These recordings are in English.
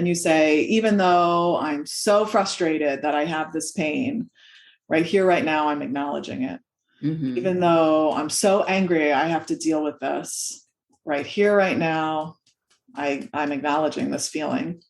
and you say, even though I'm so frustrated that I have this pain, right here, right now, I'm acknowledging it. Mm-hmm. Even though I'm so angry, I have to deal with this, right here, right now, I'm acknowledging this feeling.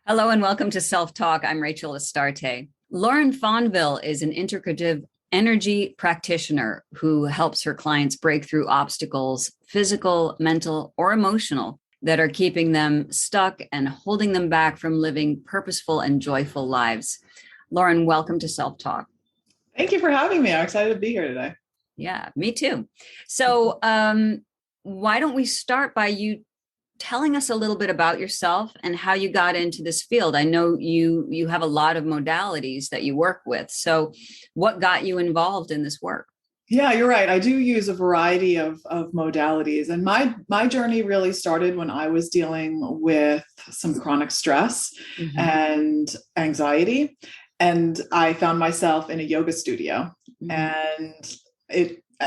Hello and welcome to Self Talk. I'm Rachel Astarte. Lauren Fonvielle is an integrative energy practitioner who helps her clients break through obstacles, physical, mental, or emotional, that are keeping them stuck and holding them back from living purposeful and joyful lives. Lauren, welcome to Self Talk. Thank you for having me. I'm excited to be here today. Yeah, me too. So why don't we start by you telling us a little bit about yourself and how you got into this field? I know you have a lot of modalities that you work with. So what got you involved in this work? Yeah, you're right. I do use a variety of modalities. And my journey really started when I was dealing with some chronic stress and anxiety. And I found myself in a yoga studio. And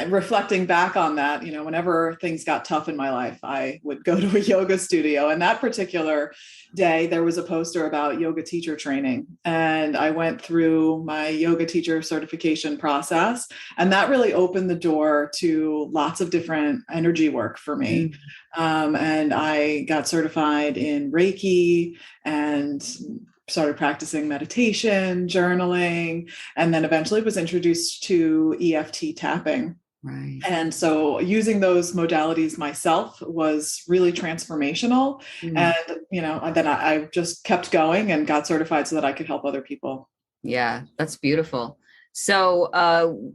reflecting back on that, whenever things got tough in my life, I would go to a yoga studio. And that particular day, there was a poster about yoga teacher training. And I went through my yoga teacher certification process. And that really opened the door to lots of different energy work for me. And I got certified in Reiki and started practicing meditation, journaling, and then eventually was introduced to EFT tapping. Right. And so using those modalities myself was really transformational. And, then I just kept going and got certified so that I could help other people. Yeah, that's beautiful. So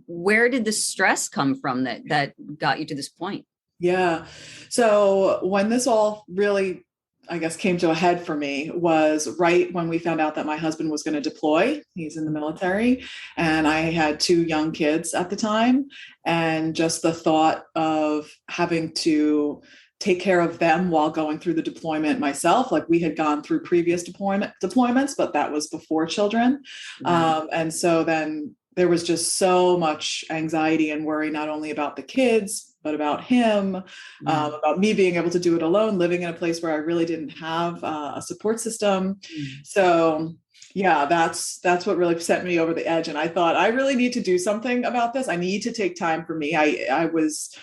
where did the stress come from that got you to this point? Yeah. So when this all really, I guess, came to a head for me was right when we found out that my husband was going to deploy. He's in the military, and I had 2 young kids at the time. And just the thought of having to take care of them while going through the deployment myself, like we had gone through previous deployments, but that was before children. And so then there was just so much anxiety and worry, not only about the kids, but about him, about me being able to do it alone, living in a place where I really didn't have a support system. So yeah, that's what really sent me over the edge. And I thought, I really need to do something about this. I need to take time for me. I was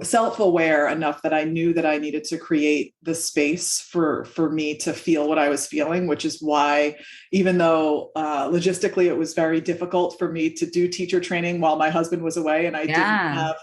self-aware enough that I knew that I needed to create the space for me to feel what I was feeling, which is why, even though logistically it was very difficult for me to do teacher training while my husband was away and I didn't have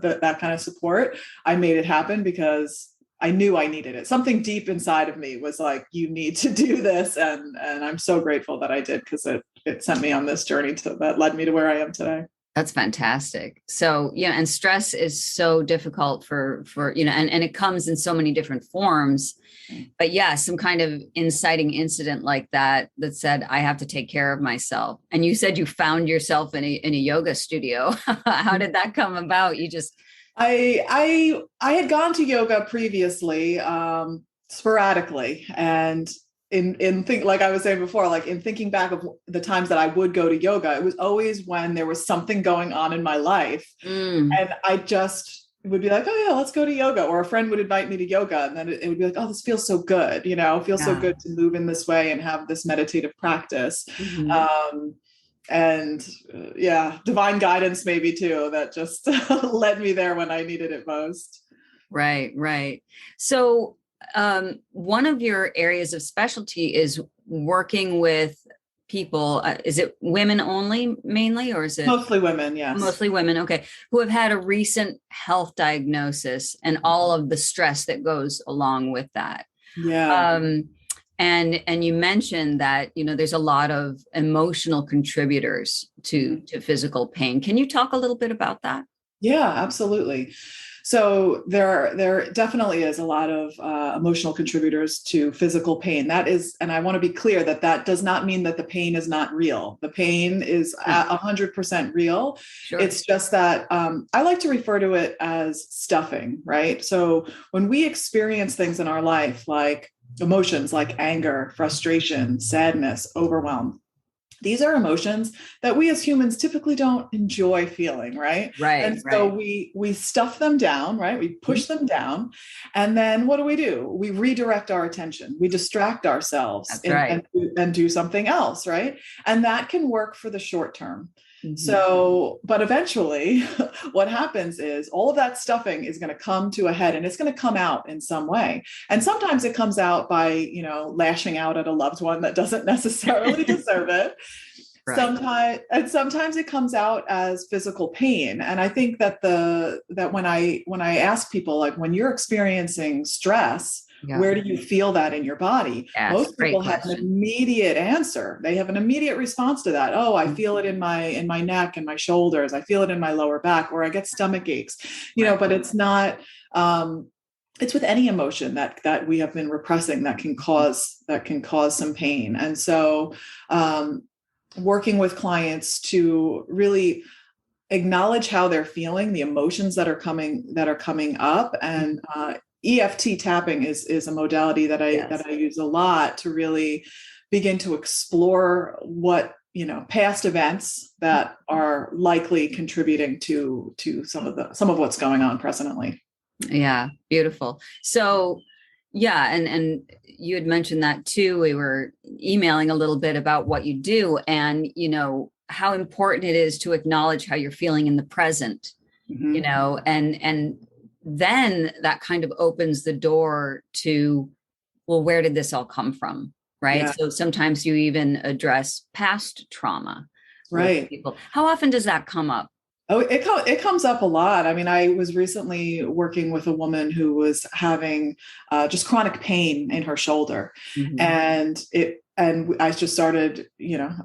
that kind of support, I made it happen because I knew I needed it. Something deep inside of me was like, you need to do this. And I'm so grateful that I did, because it sent me on this journey that led me to where I am today. That's fantastic. So, and stress is so difficult for and it comes in so many different forms. But yeah, some kind of inciting incident like that said, I have to take care of myself. And you said you found yourself in a yoga studio. How did that come about? You just... I had gone to yoga previously, sporadically, and like I was saying before, like in thinking back of the times that I would go to yoga, it was always when there was something going on in my life. And I just would be like, oh yeah, let's go to yoga. Or a friend would invite me to yoga. And then it would be like, oh, this feels so good. It feels so good to move in this way and have this meditative practice. Divine guidance maybe too, that just led me there when I needed it most. Right. So one of your areas of specialty is working with people. Is it women only mainly, or is it mostly women? Yes, mostly women. Okay, who have had a recent health diagnosis and all of the stress that goes along with that. Yeah. And you mentioned that there's a lot of emotional contributors to physical pain. Can you talk a little bit about that? Yeah, absolutely. So there definitely is a lot of emotional contributors to physical pain. That is, and I want to be clear that does not mean that the pain is not real. The pain is 100% real. Sure. It's just that I like to refer to it as stuffing, right? So when we experience things in our life, like emotions like anger, frustration, sadness, overwhelm. These are emotions that we as humans typically don't enjoy feeling, right? Right, And so right. we stuff them down, right? We push them down. And then what do? We redirect our attention. We distract ourselves That's right. and do something else, right? And that can work for the short term. Mhm. So, but eventually, what happens is all of that stuffing is going to come to a head and it's going to come out in some way. And sometimes it comes out by, lashing out at a loved one that doesn't necessarily deserve it. Right. Sometimes it comes out as physical pain. And I think that when I ask people, like, when you're experiencing stress, Yeah. where do you feel that in your body? Yes. Most Great people have an question. immediate answer. They have an immediate response to that. Oh, I Mhm. feel it in my neck and my shoulders. I feel it in my lower back, or I get stomach aches. Right. But it's not. It's with any emotion that we have been repressing that can cause some pain. And so, working with clients to really acknowledge how they're feeling, the emotions that are coming up, and EFT tapping is a modality that Yes. I use a lot to really begin to explore what past events that are likely contributing to some of what's going on presently. Yeah. Beautiful. So, yeah, and you had mentioned that too. We were emailing a little bit about what you do, and how important it is to acknowledge how you're feeling in the present. Mm-hmm. And then that kind of opens the door to, well, where did this all come from? Right. Yeah. So sometimes you even address past trauma with Right. people. How often does that come up? Oh, it comes up a lot. I mean, I was recently working with a woman who was having just chronic pain in her shoulder, Mhm. and I just started,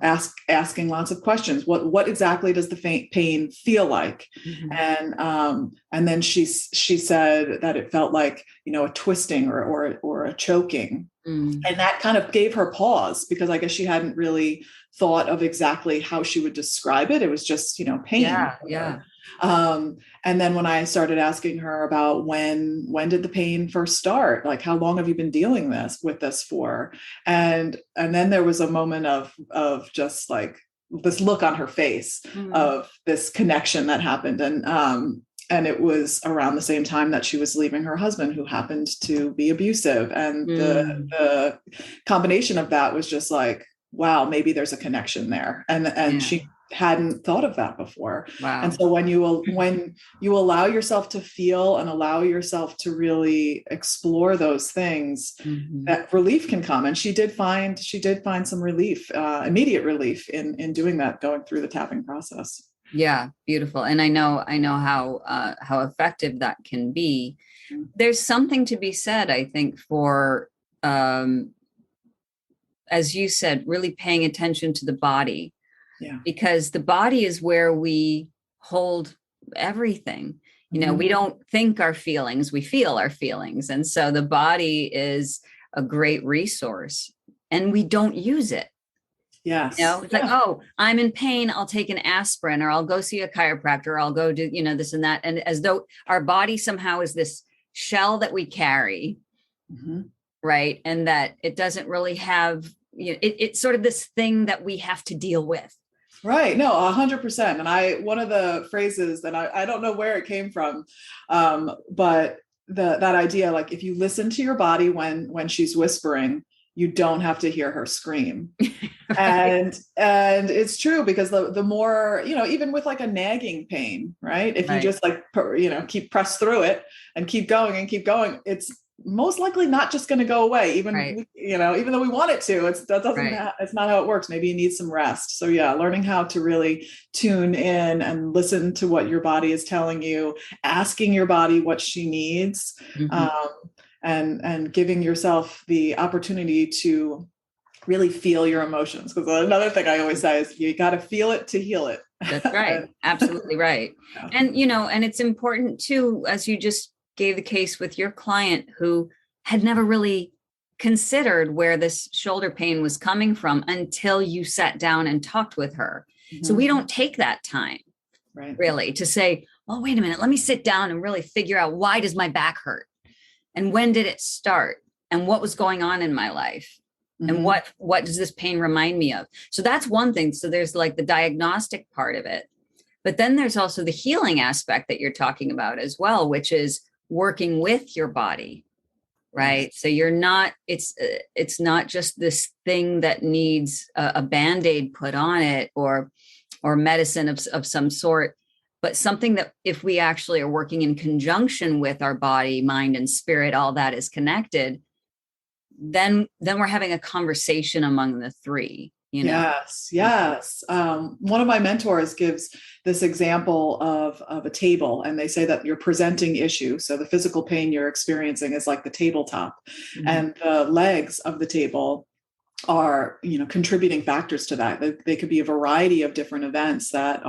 asking lots of questions. What exactly does the pain feel like? Mhm. And then she said that it felt like, a twisting or a choking, Mm. and that kind of gave her pause, because I guess she hadn't really thought of exactly how she would describe it. It was just, pain Yeah, for her. yeah. And then when I started asking her about when did the pain first start, like how long have you been dealing with this for, and then there was a moment of just like this look on her face Mm. of this connection that happened, and it was around the same time that she was leaving her husband, who happened to be abusive. And Mm. the combination of that was just like, wow, maybe there's a connection there. And Yeah. she hadn't thought of that before. And Wow. so when you allow yourself to feel and allow yourself to really explore those things, Mhm. that relief can come. And she did find some relief, immediate relief in doing that, going through the tapping process. Yeah, beautiful. And I know how effective that can be. There's something to be said, I think, for um, as you said, really paying attention to the body, Yeah. because the body is where we hold everything. Mm-hmm. We don't think our feelings, we feel our feelings. And so the body is a great resource and we don't use it. Yes. It's like, Yeah. oh, I'm in pain, I'll take an aspirin, or I'll go see a chiropractor, or I'll go do, this and that. And as though our body somehow is this shell that we carry, Mm-hmm. right? And that it doesn't really have, it's sort of this thing that we have to deal with. Right. No, 100%. And one of the phrases that I don't know where it came from, but that idea, like, if you listen to your body when she's whispering, you don't have to hear her scream. Right. And it's true, because the more, even with like a nagging pain, right? If you Right. just like, keep press through it and keep going, it's most likely not just going to go away. Right. Even though we want it to, Right. it's not how it works. Maybe you need some rest. So yeah, learning how to really tune in and listen to what your body is telling you, asking your body what she needs, Mhm. um, and giving yourself the opportunity to really feel your emotions. Because another thing I always say is, you got to feel it to heal it. That's right. Absolutely right. Yeah. And it's important too, as you just gave the case with your client who had never really considered where this shoulder pain was coming from until you sat down and talked with her. So we Mhm. don't take that time Right. really to say, well, wait a minute, let me sit down and really figure out, why does my back hurt? And when did it start? and what was going on in my life. Mm-hmm. And what does this pain remind me of? So that's one thing. So there's like the diagnostic part of it. But then there's also the healing aspect that you're talking about as well, which is working with your body, right? Yes. So you're not, it's not just this thing that needs a Band-Aid put on it or medicine of some sort, but something that if we actually are working in conjunction with our body, mind, and spirit, all that is connected, then we're having a conversation among the three, you know? Yes. One of my mentors gives this example of a table, and they say that you're presenting issue. So the physical pain you're experiencing is like the tabletop, Mm-hmm. and the legs of the table are, contributing factors to that. They could be a variety of different events that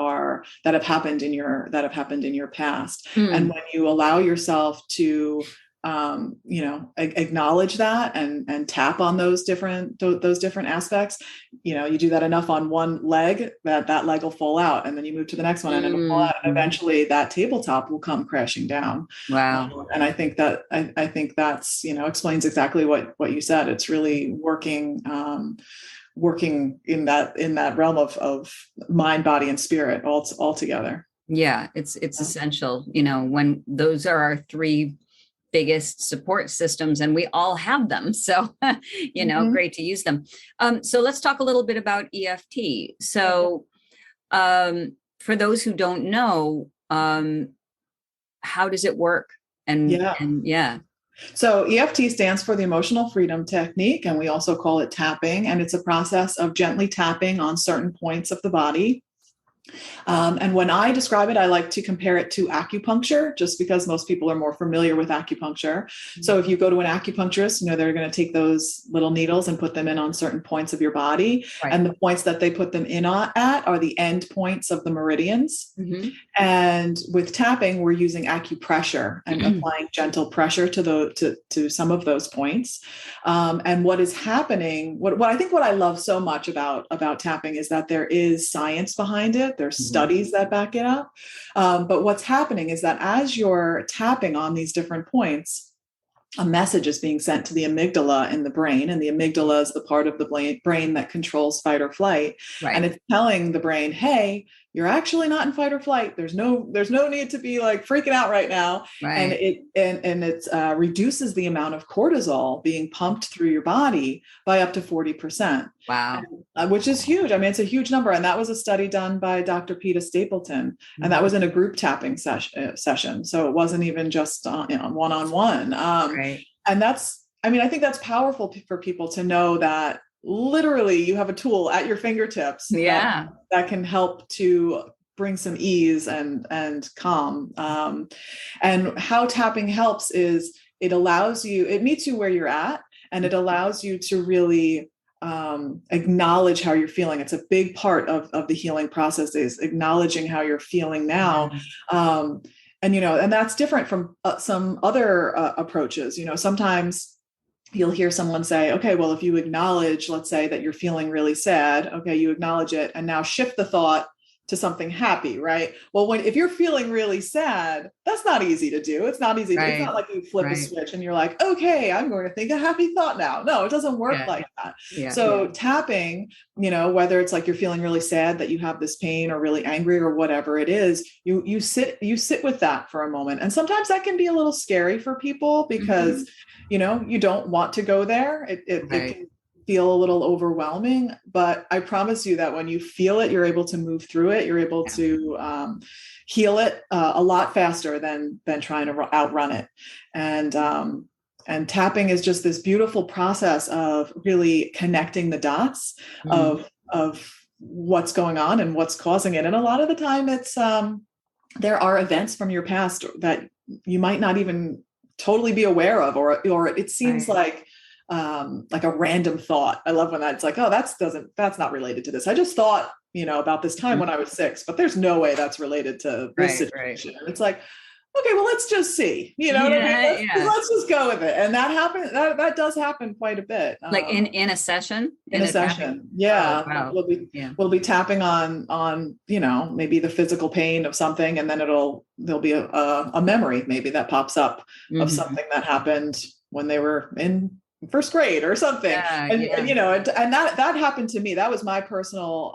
have happened in your past. And when you allow yourself to acknowledge that and tap on those different aspects, you do that enough on one leg that leg will fall out, and then you move to the next one and it'll fall out, and eventually that tabletop will come crashing down. Wow. And I think that's, explains exactly what you said. It's really working in that realm of mind, body, and spirit all together. Yeah, it's essential, when those are our three biggest support systems, and we all have them. So, great to use them. So let's talk a little bit about EFT. So for those who don't know, how does it work? So EFT stands for the Emotional Freedom Technique, and we also call it tapping. And it's a process of gently tapping on certain points of the body. And when I describe it, I like to compare it to acupuncture, just because most people are more familiar with acupuncture. Mm-hmm. So if you go to an acupuncturist, they're going to take those little needles and put them in on certain points of your body. Right. And the points that they put them in at are the end points of the meridians. Mm-hmm. And with tapping, we're using acupressure and applying gentle pressure to some of those points. And what is happening, what I love so much about tapping is that there is science behind it. There's studies that back it up. But what's happening is that as you're tapping on these different points, a message is being sent to the amygdala in the brain. And the amygdala is the part of the brain that controls fight or flight. Right. And it's telling the brain, hey, you're actually not in fight or flight. There's no need to be like freaking out right now. Right. And it reduces the amount of cortisol being pumped through your body by up to 40%. Wow. Which is huge. I mean, it's a huge number. And that was a study done by Dr. Peter Stapleton. Mm-hmm. And that was in a group tapping session. So it wasn't even just one-on-one. Right. And I think that's powerful for people to know that literally you have a tool at your fingertips that can help to bring some ease and calm. And how tapping helps is it meets you where you're at, and it allows you to really acknowledge how you're feeling. It's a big part of the healing process, is acknowledging how you're feeling now. And that's different from some other approaches. Sometimes you'll hear someone say, okay, well, if you acknowledge, let's say that you're feeling really sad, okay, you acknowledge it, and now shift the thought to something happy, right? Well, if you're feeling really sad, that's not easy to do. It's not easy. Right. It's not like you flip a switch and you're like, okay, I'm going to think a happy thought now. No, it doesn't work like that. Yeah. So tapping, whether it's like you're feeling really sad that you have this pain, or really angry, or whatever it is, you sit with that for a moment. And sometimes that can be a little scary for people because, you don't want to go there. It can feel a little overwhelming, but I promise you that when you feel it, you're able to move through it. You're able to heal it a lot faster than trying to outrun it. And tapping is just this beautiful process of really connecting the dots of what's going on and what's causing it. And a lot of the time it's there are events from your past that you might not even totally be aware of, or it seems like a random thought. I love when that's like, oh, that's not related to this. I just thought, about this time when I was 6, but there's no way that's related to this situation. And it's like, okay, well, let's just see, what I mean? Let's just go with it. And that happens. That does happen quite a bit. Like in a session? In a session. Yeah. Oh, wow. We'll be tapping on, maybe the physical pain of something. And then there'll be a memory maybe that pops up of something that happened when they were in first grade or something. And Yeah. you know, and that happened to me. That was my personal,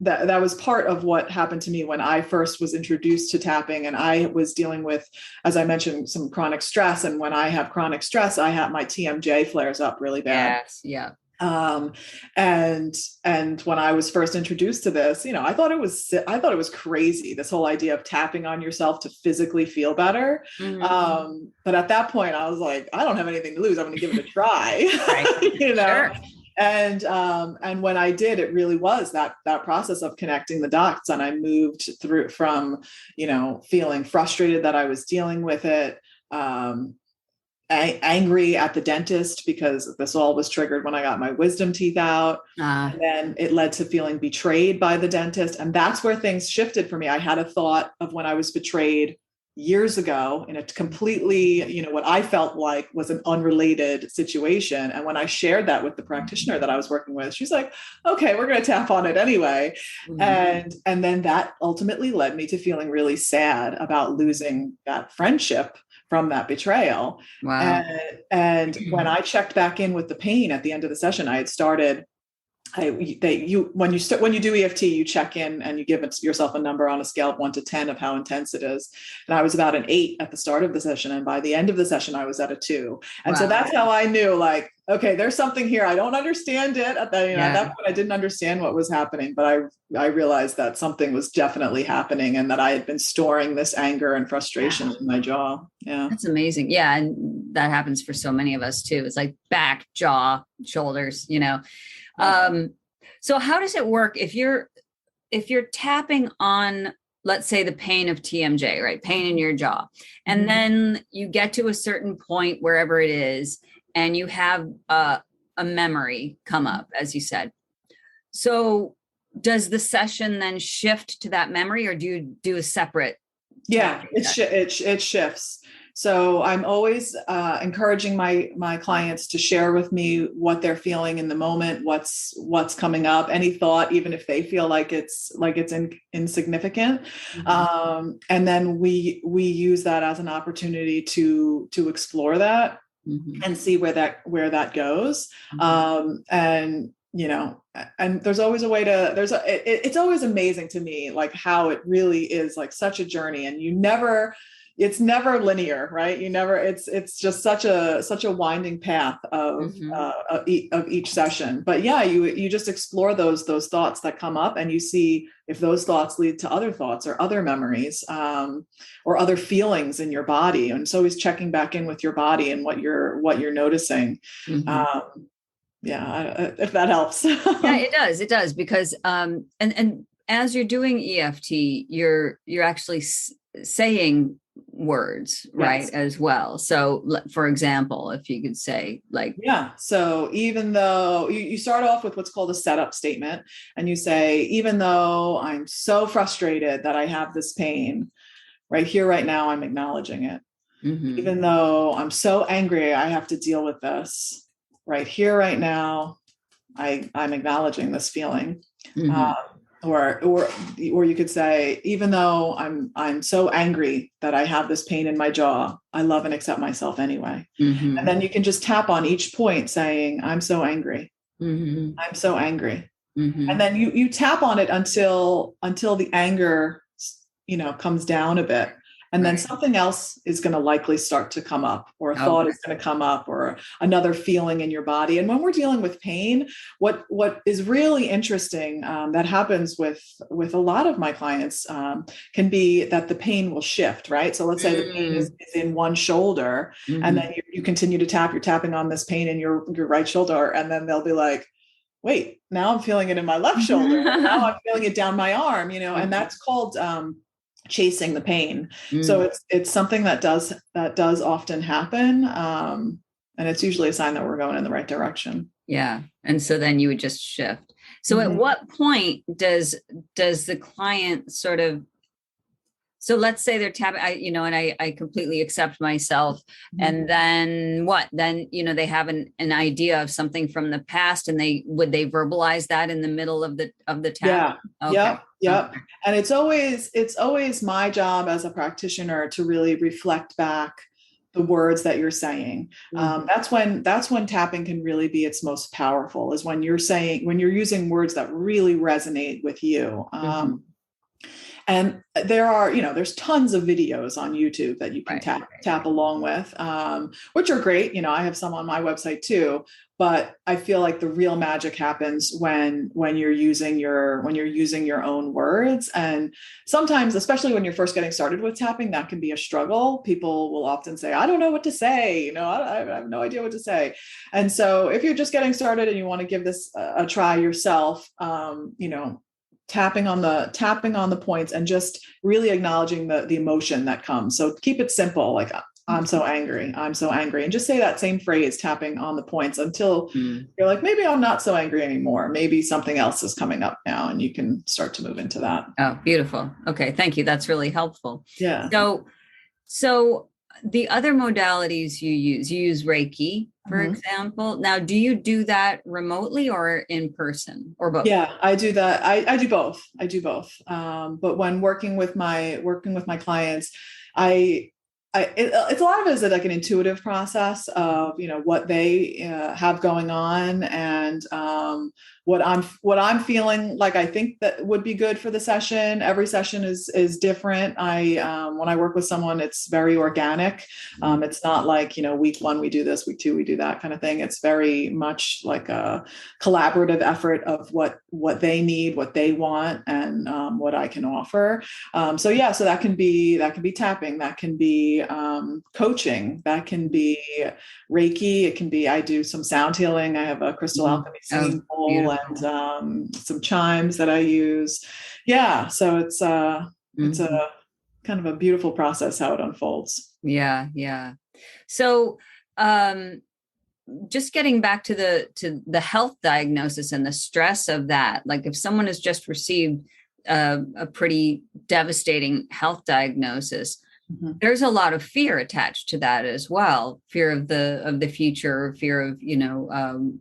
that was part of what happened to me when I first was introduced to tapping. And I was dealing with, as I mentioned, some chronic stress. And when I have chronic stress, I have my TMJ flares up really bad. Yes. Yeah. Um, and when I was first introduced to this, you know, I thought it was crazy, this whole idea of tapping on yourself to physically feel better. But at that point I was like, I don't have anything to lose. I'm going to give it a try. Right. You know? Sure. And when I did, it really was that process of connecting the dots. And I moved through from, you know, feeling frustrated that I was dealing with it, angry at the dentist because this all was triggered when I got my wisdom teeth out. And then it led to feeling betrayed by the dentist. And that's where things shifted for me. I had a thought of when I was betrayed years ago in a completely, you know, what I felt like was an unrelated situation. And when I shared that with the practitioner that I was working with, she's like, okay, we're going to tap on it anyway. And then that ultimately led me to feeling really sad about losing that friendship from that betrayal. Wow. And when I checked back in with the pain at the end of the session, I had started, when you do EFT, you check in and you give yourself a number on a scale of 1 to 10 of how intense it is. And I was about an 8 at the start of the session. And by the end of the session, I was at a 2. And so that's how I knew, like, okay, there's something here. I don't understand it. At that point, I didn't understand what was happening, but I realized that something was definitely happening and that I had been storing this anger and frustration in my jaw. Yeah. That's amazing. Yeah. And that happens for so many of us too. It's like back, jaw, shoulders, you know. So how does it work if you're tapping on, let's say, the pain of TMJ, right? Pain in your jaw. And then you get to a certain point, wherever it is, and you have a memory come up, as you said. So does the session then shift to that memory, or do you do a separate? Yeah, it shifts. So I'm always encouraging my clients to share with me what they're feeling in the moment, what's coming up, any thought, even if they feel like it's insignificant. And then we use that as an opportunity to explore that and see where that goes. And you know, and there's always a way to, it's always amazing to me, like how it really is like such a journey, and it's never linear, right? It's just such a winding path of each session. But yeah, you just explore those thoughts that come up, and you see if those thoughts lead to other thoughts or other memories, or other feelings in your body. And it's always checking back in with your body and what you're noticing. Yeah, if that helps. Yeah, it does because and as you're doing EFT, you're actually saying words, right? As well. So for example, if you could say, like, so even though you start off with what's called a setup statement, and you say, even though I'm so frustrated that I have this pain right here, right now, I'm acknowledging it. Even though I'm so angry I have to deal with this right here, right now, I'm acknowledging this feeling. Or you could say, even though I'm so angry that I have this pain in my jaw, I love and accept myself anyway. And then you can just tap on each point saying, I'm so angry. I'm so angry. And then you tap on it until the anger, you know, comes down a bit. And then something else is going to likely start to come up, or a thought is going to come up, or another feeling in your body. And when we're dealing with pain, what is really interesting that happens with a lot of my clients can be that the pain will shift, right? So let's say the pain is in one shoulder, and then you continue to tap, you're tapping on this pain in your right shoulder, and then they'll be like, wait, now I'm feeling it in my left shoulder. Now I'm feeling it down my arm, you know, and that's called chasing the pain. So it's something that does often happen. And it's usually a sign that we're going in the right direction. Yeah. And so then you would just shift. So at what point does the client sort of, so let's say they're tapping, I completely accept myself. And then what? Then, you know, they have an idea of something from the past, and would they verbalize that in the middle of the tap? Yeah. Okay. Yep. And it's always my job as a practitioner to really reflect back the words that you're saying. Mm-hmm. That's when tapping can really be its most powerful, is when you're using words that really resonate with you. Mm-hmm. And there's tons of videos on YouTube that you can tap along with, which are great. I have some on my website too, but I feel like the real magic happens when you're using your own words. And sometimes, especially when you're first getting started with tapping, that can be a struggle. People will often say, I don't know what to say. I have no idea what to say. And so if you're just getting started and you want to give this a try yourself, tapping on the points and just really acknowledging the emotion that comes. So keep it simple, like I'm so angry, and just say that same phrase, tapping on the points, until you're like, maybe I'm not so angry anymore. Maybe something else is coming up now, and you can start to move into that. Oh, beautiful. Okay, thank you. That's really helpful. Yeah. So the other modalities you use Reiki, for example. Now, do you do that remotely or in person, or both? Yeah, I do that. I do both. But when working with my clients, it's a lot of it is like an intuitive process of what they have going on, and what I'm feeling like I think that would be good for the session. Every session is different. When I work with someone, it's very organic. It's not like week 1 we do this, week 2 we do that kind of thing. It's very much like a collaborative effort of what they need, what they want, and what I can offer. So that can be tapping, that can be coaching, that can be Reiki, it can be, I do some sound healing. I have a crystal alchemy singing bowl and some chimes that I use. Yeah, so it's a kind of a beautiful process how it unfolds. Yeah. So just getting back to the health diagnosis and the stress of that, like if someone has just received a pretty devastating health diagnosis, there's a lot of fear attached to that as well. Fear of the future, fear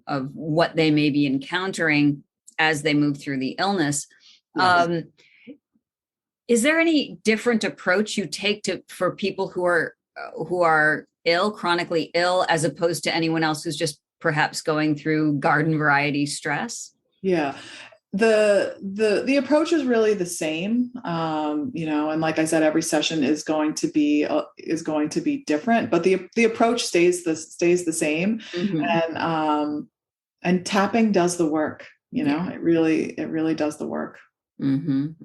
of what they may be encountering as they move through the illness. Yes. Is there any different approach you take for people who are ill, chronically ill, as opposed to anyone else who's just perhaps going through garden variety stress? Yeah. The approach is really the same, and like I said, every session is going to be different, but the approach stays the same. And tapping does the work. It really does the work. Do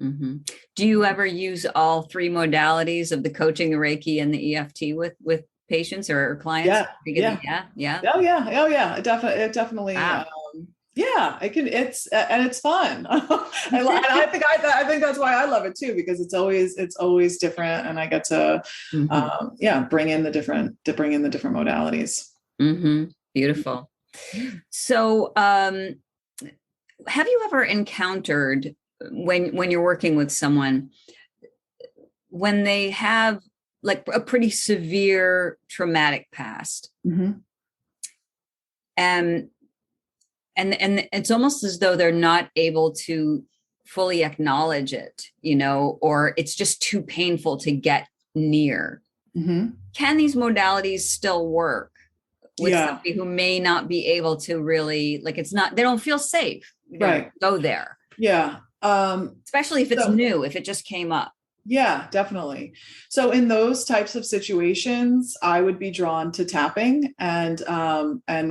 you ever use all 3 modalities of the coaching, the Reiki, and the EFT with patients or clients? Yeah. Oh yeah. It definitely. Wow. Yeah, it can. It's fun, and I think that's why I love it too, because it's always different, and I get to bring in the different modalities. Beautiful. So, have you ever encountered when you're working with someone when they have like a pretty severe traumatic past, and it's almost as though they're not able to fully acknowledge it, or it's just too painful to get near. Can these modalities still work with somebody who may not be able to really, like, they don't feel safe, right? Go there. Yeah. Especially if it's new, if it just came up. Yeah, definitely. So in those types of situations, I would be drawn to tapping, and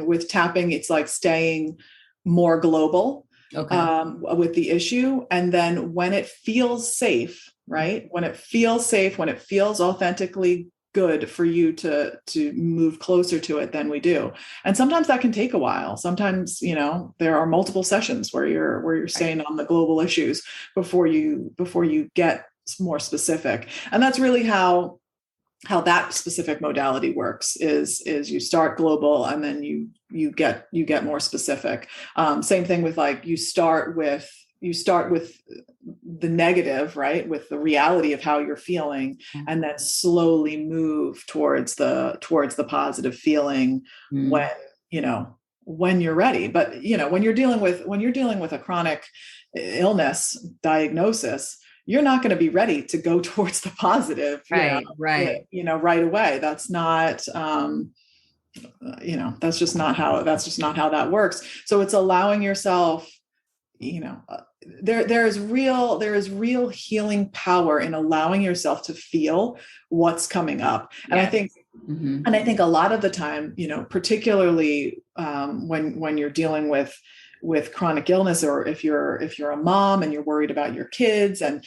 with tapping, it's like staying more global with the issue. And then when it feels safe, right? When it feels authentically good for you to move closer to it, then we do. And sometimes that can take a while. Sometimes, there are multiple sessions where you're staying on the global issues before you get more specific. And that's really how that specific modality works, is you start global and then you get more specific. Same thing with, like, you start with the negative, right? With the reality of how you're feeling, and then slowly move towards the positive feeling when you're ready. But when you're dealing with a chronic illness diagnosis, you're not going to be ready to go towards the positive, Right. right away. That's not, that's just not how that works. So it's allowing yourself, there is real healing power in allowing yourself to feel what's coming up. And I think, and I think a lot of the time, particularly when you're dealing with chronic illness, or if you're a mom and you're worried about your kids, and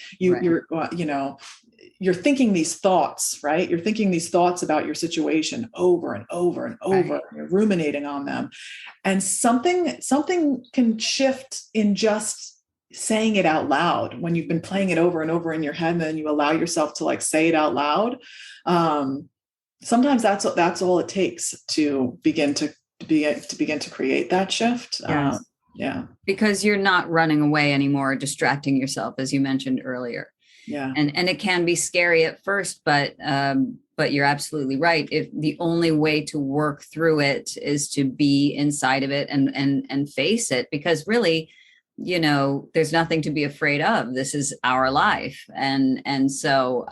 you're thinking these thoughts, right? You're thinking these thoughts about your situation over and over and over, and you're ruminating on them. And something can shift in just saying it out loud when you've been playing it over and over in your head, and then you allow yourself to like say it out loud. Sometimes that's all it takes to begin to create that shift. Yes. Yeah. Because you're not running away anymore, distracting yourself, as you mentioned earlier. Yeah. And it can be scary at first, but you're absolutely right. If the only way to work through it is to be inside of it and face it, because really, there's nothing to be afraid of. This is our life. And so,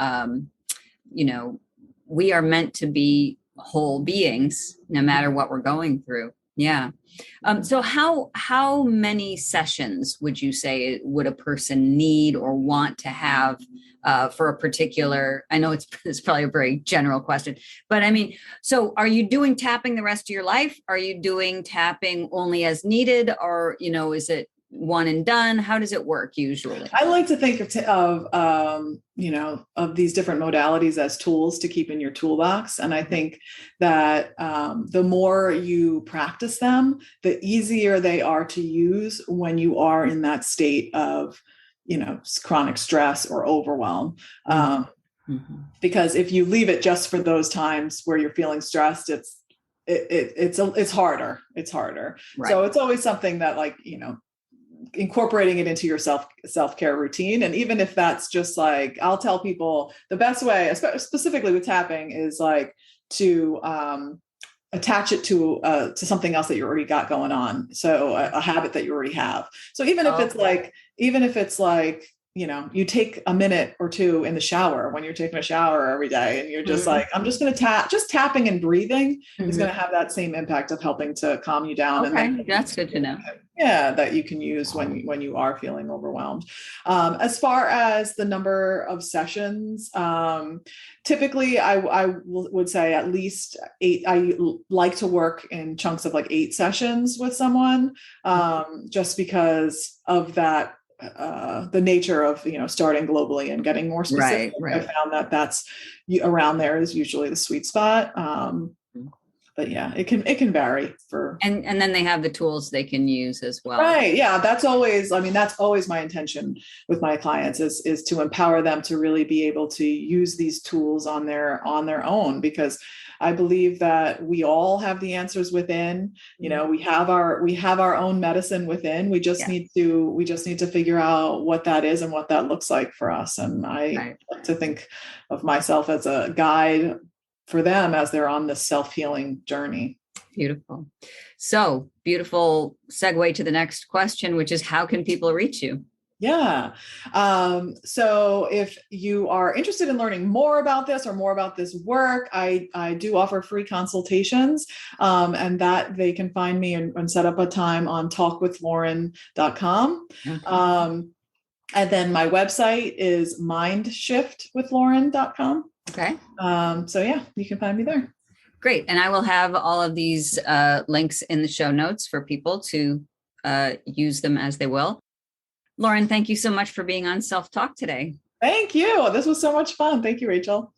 we are meant to be whole beings, no matter what we're going through. Yeah. So how many sessions would you say would a person need or want to have for a particular, I know it's probably a very general question, but I mean, so are you doing tapping the rest of your life? Are you doing tapping only as needed, or, is it one and done? How does it work usually? I like to think of these different modalities as tools to keep in your toolbox. And I think that the more you practice them, the easier they are to use when you are in that state of, chronic stress or overwhelm. Because if you leave it just for those times where you're feeling stressed, it's harder. It's harder. Right. So it's always something that, like, incorporating it into your self-care routine. And even if that's just like, I'll tell people the best way, specifically with tapping, is like to attach it to something else that you already got going on. So a habit that you already have. So even if it's like, you take a minute or two in the shower when you're taking a shower every day, and you're just like, I'm just going to tap. Just tapping and breathing is going to have that same impact of helping to calm you down. Okay, and that's good to know. Yeah, that you can use when you are feeling overwhelmed. As far as the number of sessions, typically I would say at least 8. I like to work in chunks of like 8 sessions with someone, just because of that. The nature of starting globally and getting more specific. Right. I found that's around there is usually the sweet spot. But yeah, it can vary for. And then they have the tools they can use as well. Right. Yeah. That's always my intention with my clients is to empower them to really be able to use these tools on their own, because I believe that we all have the answers within. We have our own medicine within. We just need to figure out what that is and what that looks like for us. And I like to think of myself as a guide for them as they're on this self-healing journey. Beautiful. So beautiful segue to the next question, which is, how can people reach you? Yeah. So if you are interested in learning more about this or more about this work, I do offer free consultations, and that they can find me and set up a time on talkwithlauren.com. Okay. And then my website is mindshiftwithlauren.com. Okay. So yeah, you can find me there. Great. And I will have all of these links in the show notes for people to use them as they will. Lauren, thank you so much for being on Self Talk today. Thank you. This was so much fun. Thank you, Rachel.